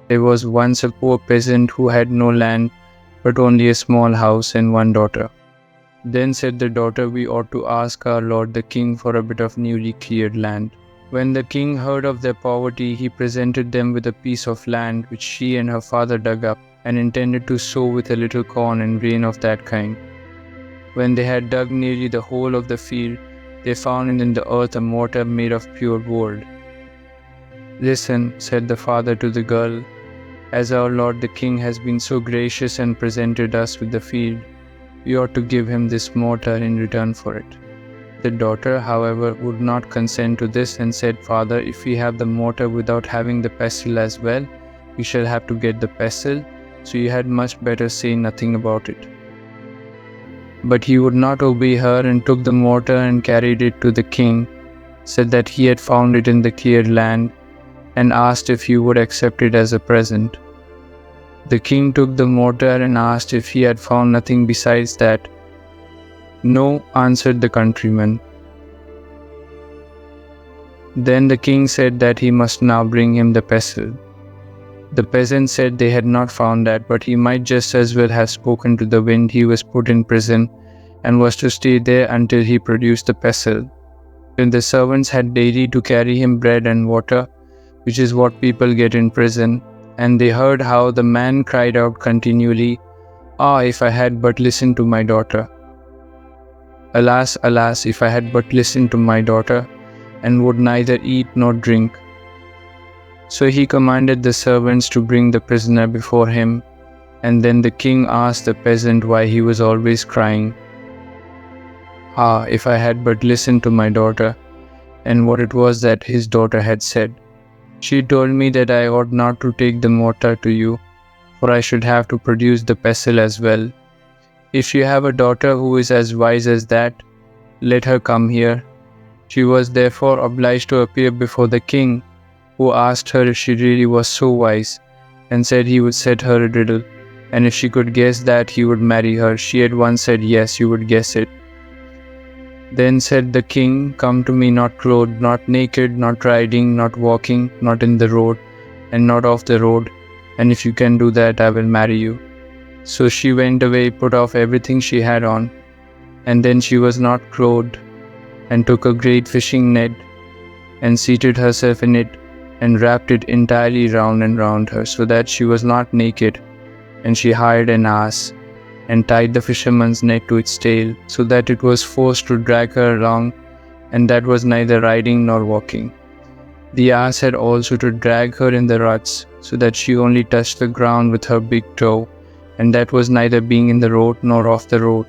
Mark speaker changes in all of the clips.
Speaker 1: There was once a poor peasant who had no land, but only a small house and one daughter. Then said the daughter, "We ought to ask our lord the king for a bit of newly cleared land." When the king heard of their poverty, he presented them with a piece of land which she and her father dug up, and intended to sow with a little corn and grain of that kind. When they had dug nearly the whole of the field, they found in the earth a mortar made of pure gold. "Listen," said the father to the girl, "as our lord the king has been so gracious and presented us with the field, we ought to give him this mortar in return for it." The daughter, however, would not consent to this and said, "Father, if we have the mortar without having the pestle as well, we shall have to get the pestle, so you had much better say nothing about it." But he would not obey her and took the mortar and carried it to the king, said that he had found it in the cleared land, and asked if he would accept it as a present. The king took the mortar and asked if he had found nothing besides that. "No," answered the countryman. Then the king said that he must now bring him the pestle. The peasant said they had not found that, but he might just as well have spoken to the wind. He was put in prison and was to stay there until he produced the pestle. Then the servants had daily to carry him bread and water, which is what people get in prison, and they heard how the man cried out continually, "Ah, if I had but listened to my daughter! Alas, alas, if I had but listened to my daughter, and would neither eat nor drink." So he commanded the servants to bring the prisoner before him, and then the king asked the peasant why he was always crying. "Ah, if I had but listened to my daughter," and what it was that his daughter had said. "She told me that I ought not to take the mortar to you, for I should have to produce the pestle as well. If you have a daughter who is as wise as that, let her come here." She was therefore obliged to appear before the king, who asked her if she really was so wise, and said he would set her a riddle, and if she could guess that, he would marry her. She at once said yes, he would guess it. Then said the king, "Come to me not clothed, not naked, not riding, not walking, not in the road, and not off the road, and if you can do that, I will marry you." So she went away, put off everything she had on, and then she was not clothed, and took a great fishing net, and seated herself in it, and wrapped it entirely round and round her, so that she was not naked. And she hired an ass, and tied the fisherman's net to its tail, so that it was forced to drag her along, and that was neither riding nor walking. The ass had also to drag her in the ruts, so that she only touched the ground with her big toe, and that was neither being in the road nor off the road.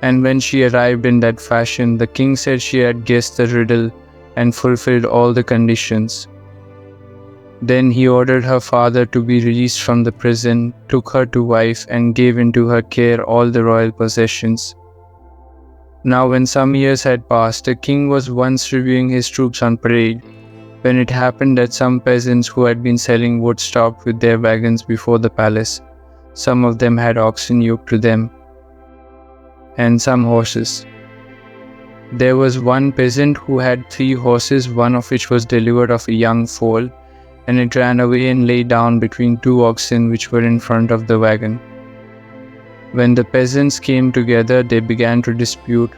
Speaker 1: And when she arrived in that fashion, the king said she had guessed the riddle and fulfilled all the conditions. Then he ordered her father to be released from the prison, took her to wife, and gave into her care all the royal possessions. Now when some years had passed, the king was once reviewing his troops on parade, when it happened that some peasants who had been selling wood stopped with their wagons before the palace. Some of them had oxen yoked to them, and some horses. There was one peasant who had 3 horses, one of which was delivered of a young foal, and it ran away and lay down between 2 oxen which were in front of the wagon. When the peasants came together, they began to dispute,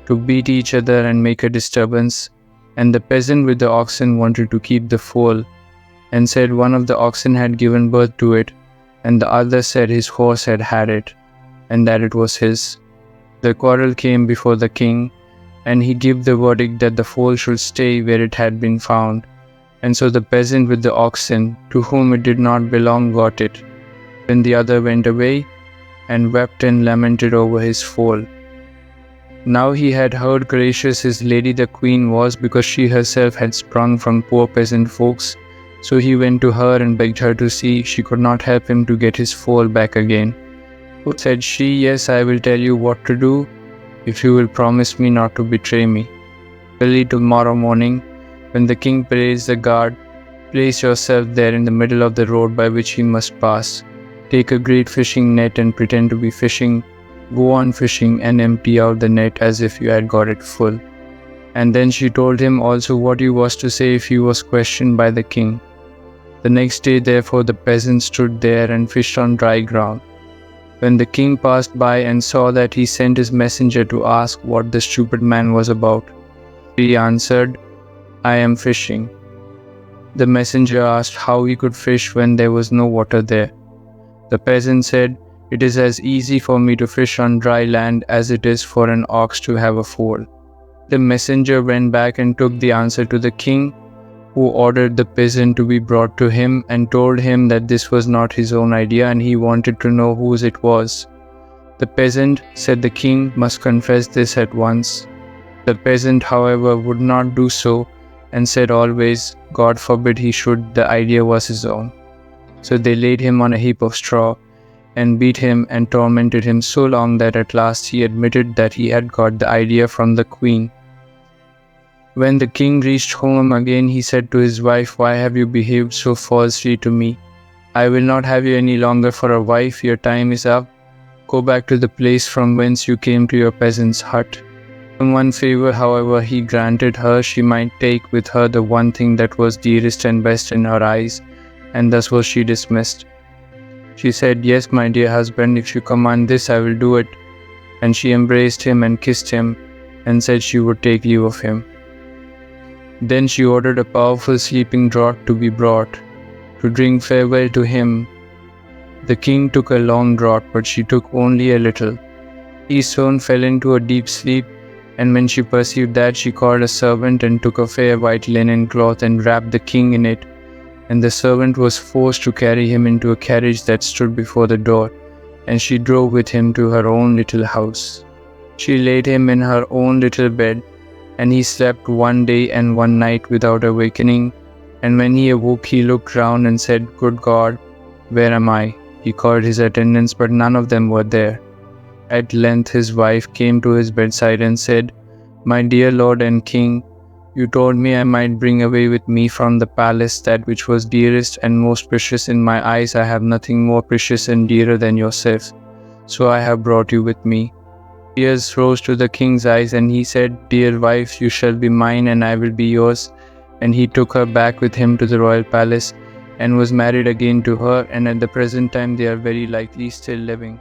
Speaker 1: to beat each other and make a disturbance, and the peasant with the oxen wanted to keep the foal, and said one of the oxen had given birth to it, and the other said his horse had had it, and that it was his. The quarrel came before the king, and he gave the verdict that the foal should stay where it had been found. And so the peasant with the oxen, to whom it did not belong, got it. Then the other went away, and wept and lamented over his foal. Now he had heard gracious his lady the queen was, because she herself had sprung from poor peasant folks. So he went to her and begged her to see if she could not help him to get his foal back again. Said she, "Yes, I will tell you what to do, if you will promise me not to betray me. Early tomorrow morning, when the king parades the guard, place yourself there in the middle of the road by which he must pass. Take a great fishing net and pretend to be fishing. Go on fishing and empty out the net as if you had got it full." And then she told him also what he was to say if he was questioned by the king. The next day, therefore, the peasant stood there and fished on dry ground. When the king passed by and saw that, he sent his messenger to ask what the stupid man was about. He answered, "I am fishing." The messenger asked how he could fish when there was no water there. The peasant said, "It is as easy for me to fish on dry land as it is for an ox to have a foal." The messenger went back and took the answer to the king, who ordered the peasant to be brought to him and told him that this was not his own idea and he wanted to know whose it was. The peasant, said the king, must confess this at once. The peasant, however, would not do so and said always, God forbid he should, the idea was his own. So they laid him on a heap of straw and beat him and tormented him so long that at last he admitted that he had got the idea from the queen. When the king reached home again, he said to his wife, "Why have you behaved so falsely to me? I will not have you any longer for a wife. Your time is up. Go back to the place from whence you came to your peasant's hut." In one favor, however, he granted her, she might take with her the one thing that was dearest and best in her eyes, and thus was she dismissed. She said, "Yes, my dear husband, if you command this, I will do it." And she embraced him and kissed him, and said she would take leave of him. Then she ordered a powerful sleeping draught to be brought, to drink farewell to him. The king took a long draught, but she took only a little. He soon fell into a deep sleep, and when she perceived that, she called a servant and took a fair white linen cloth and wrapped the king in it, and the servant was forced to carry him into a carriage that stood before the door, and she drove with him to her own little house. She laid him in her own little bed, and he slept 1 day and 1 night without awakening, and when he awoke he looked round and said, "Good God, where am I?" He called his attendants, but none of them were there. At length his wife came to his bedside and said, "My dear lord and king, you told me I might bring away with me from the palace that which was dearest and most precious in my eyes. I have nothing more precious and dearer than yourself, so I have brought you with me." Tears rose to the king's eyes, and he said, "Dear wife, you shall be mine and I will be yours." And he took her back with him to the royal palace and was married again to her, and at the present time they are very likely still living.